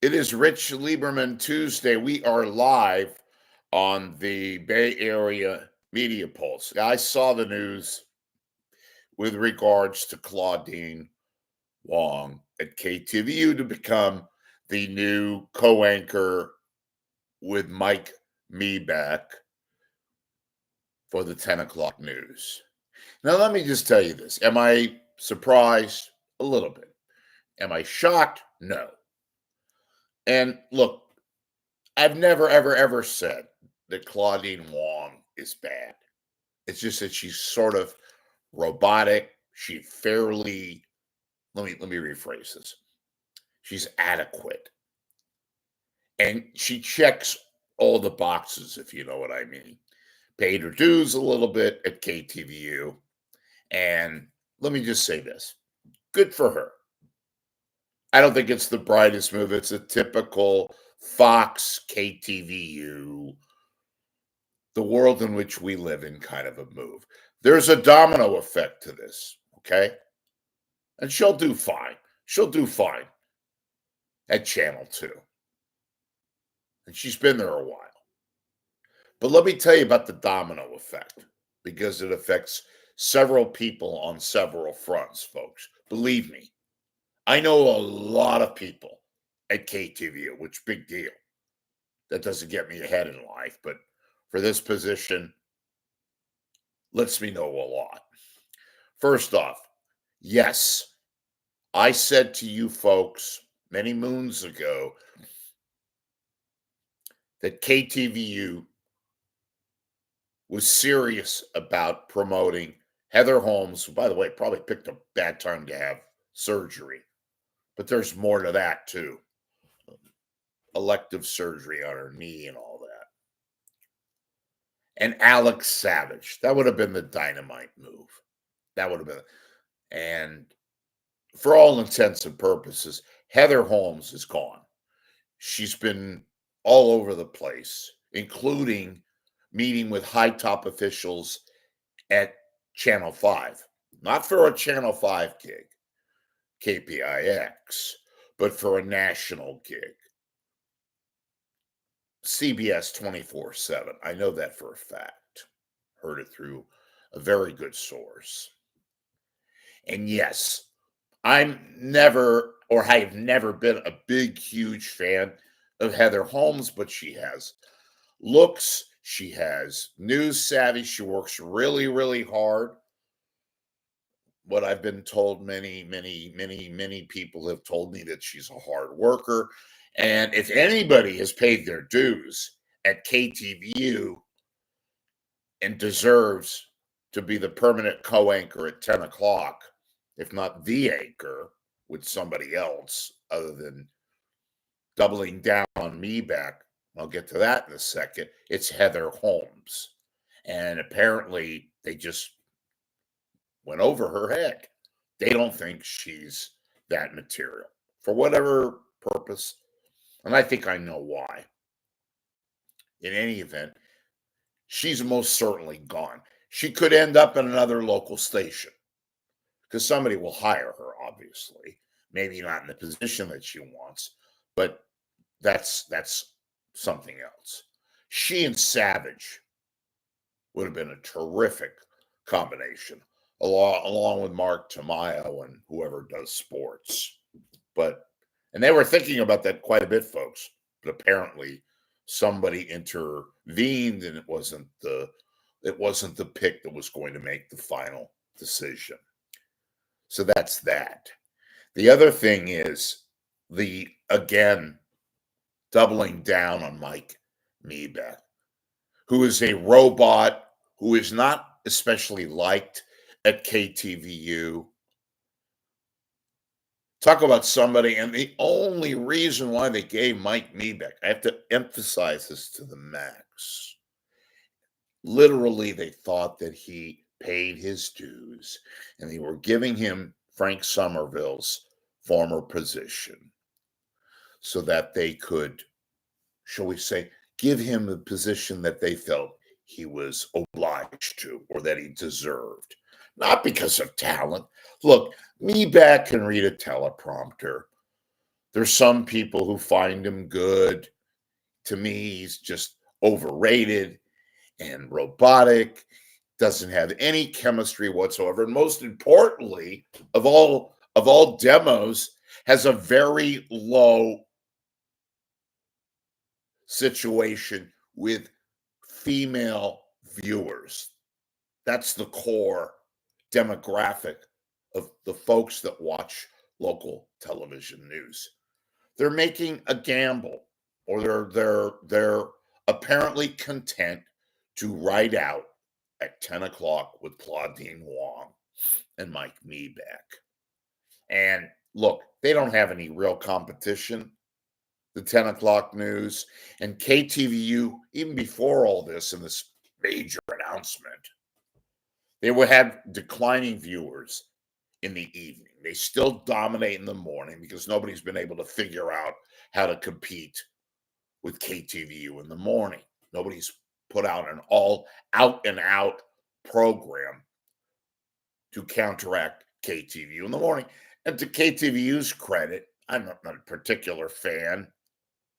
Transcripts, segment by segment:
It is Rich Lieberman Tuesday. We are live on the Bay Area Media Pulse. I saw the news with regards to Claudine Wong at KTVU to become the new co-anchor with Mike Mibach for the 10 o'clock news. Now, let me just tell you this. Am I surprised? A little bit. Am I shocked? No. And look, I've never, ever said that Claudine Wong is bad. It's just that she's sort of robotic. She fairly, let me rephrase this. She's adequate. And she checks all the boxes, if you know what I mean. Paid her dues a little bit at KTVU. And let me just say this. Good for her. I don't think it's the brightest move. It's a typical Fox, KTVU, the world in which we live in kind of a move. There's a domino effect to this, okay? And she'll do fine. She'll do fine at Channel 2. And she's been there a while. But let me tell you about the domino effect, because it affects several people on several fronts, folks. Believe me, I know a lot of people at KTVU, which big deal. That doesn't get me ahead in life, but for this position, lets me know a lot. First off, yes, I said to you folks many moons ago that KTVU was serious about promoting Heather Holmes, who, by the way, probably picked a bad time to have surgery. But there's more to that, too. Elective surgery on her knee and all that. And Alex Savage. That would have been the dynamite move. That would have been. And for all intents and purposes, Heather Holmes is gone. She's been all over the place, including meeting with high top officials at Channel 5. Not for a Channel 5 gig, KPIX, but for a national gig. CBS 24/7. I know that for a fact. Heard it through a very good source. And yes, I'm never, or I have never been a big, huge fan of Heather Holmes, but she has looks, she has news savvy, she works really, really hard. What I've been told, many people have told me that she's a hard worker. And if anybody has paid their dues at KTVU and deserves to be the permanent co-anchor at 10 o'clock, if not the anchor with somebody else other than doubling down on Mibach, I'll get to that in a second, it's Heather Holmes. And apparently they just went over her head. They don't think she's that material for whatever purpose. And I think I know why. In any event, she's most certainly gone. She could end up in another local station because somebody will hire her, obviously. Maybe not in the position that she wants, but that's something else. She and Savage would have been a terrific combination, along with Mark Tamayo and whoever does sports. And they were thinking about that quite a bit, folks. But apparently, somebody intervened, and it wasn't the pick that was going to make the final decision. So that's that. The other thing is again doubling down on Mike Mibach, who is a robot, who is not especially liked at KTVU. Talk about somebody, and the only reason why they gave Mike Mibach, I have to emphasize this to the max. Literally, they thought that he paid his dues, and they were giving him Frank Somerville's former position so that they could, shall we say, give him the position that they felt he was obliged to or that he deserved. Not because of talent. Look, Mibach can read a teleprompter. There's some people who find him good. To me, he's just overrated and robotic, doesn't have any chemistry whatsoever. And most importantly, of all demos, has a very low situation with female viewers. That's the core demographic of the folks that watch local television news. They're making a gamble, or they're apparently content to ride out at 10 o'clock with Claudine Wong and Mike Mibach. And look, they don't have any real competition. The 10 o'clock news and KTVU, even before all this and this major announcement, they would have declining viewers in the evening. They still dominate in the morning because nobody's been able to figure out how to compete with KTVU in the morning. Nobody's put out an all out and out program to counteract KTVU in the morning. And to KTVU's credit, I'm not a particular fan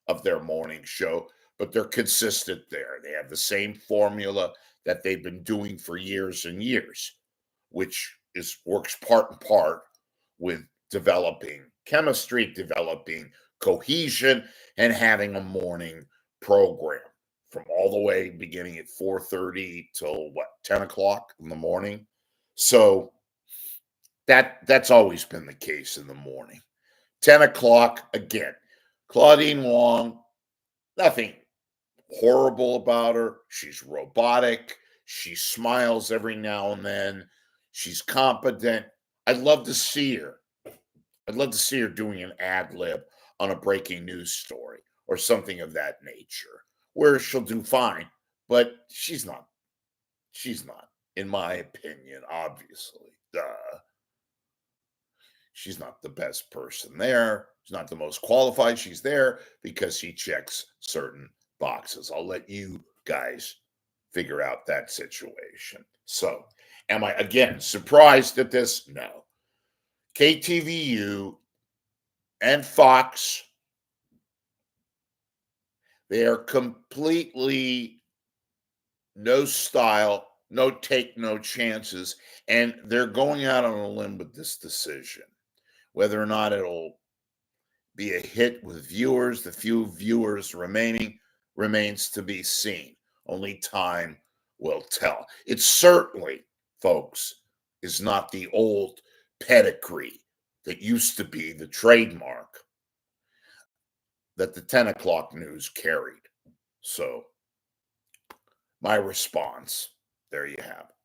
of their morning show, but they're consistent there. They have the same formula that they've been doing for years and years, which works part and part with developing chemistry, developing cohesion, and having a morning program from all the way beginning at 4:30 till 10 o'clock in the morning. So that's always been the case in the morning. 10 o'clock again. Claudine Wong, nothing horrible about her. She's robotic. She smiles every now and then. She's competent. I'd love to see her. I'd love to see her doing an ad lib on a breaking news story or something of that nature, where she'll do fine. But she's not. She's not, in my opinion, obviously. She's not the best person there. She's not the most qualified. She's there because she checks certain boxes. I'll let you guys figure out that situation. So, am I again surprised at this? No. KTVU and Fox, they are completely no style, no take, no chances, and they're going out on a limb with this decision. Whether or not it'll be a hit with viewers, the few viewers remaining remains to be seen. Only time will tell. It certainly, folks, is not the old pedigree that used to be the trademark that the 10 o'clock news carried. So, my response, there you have it.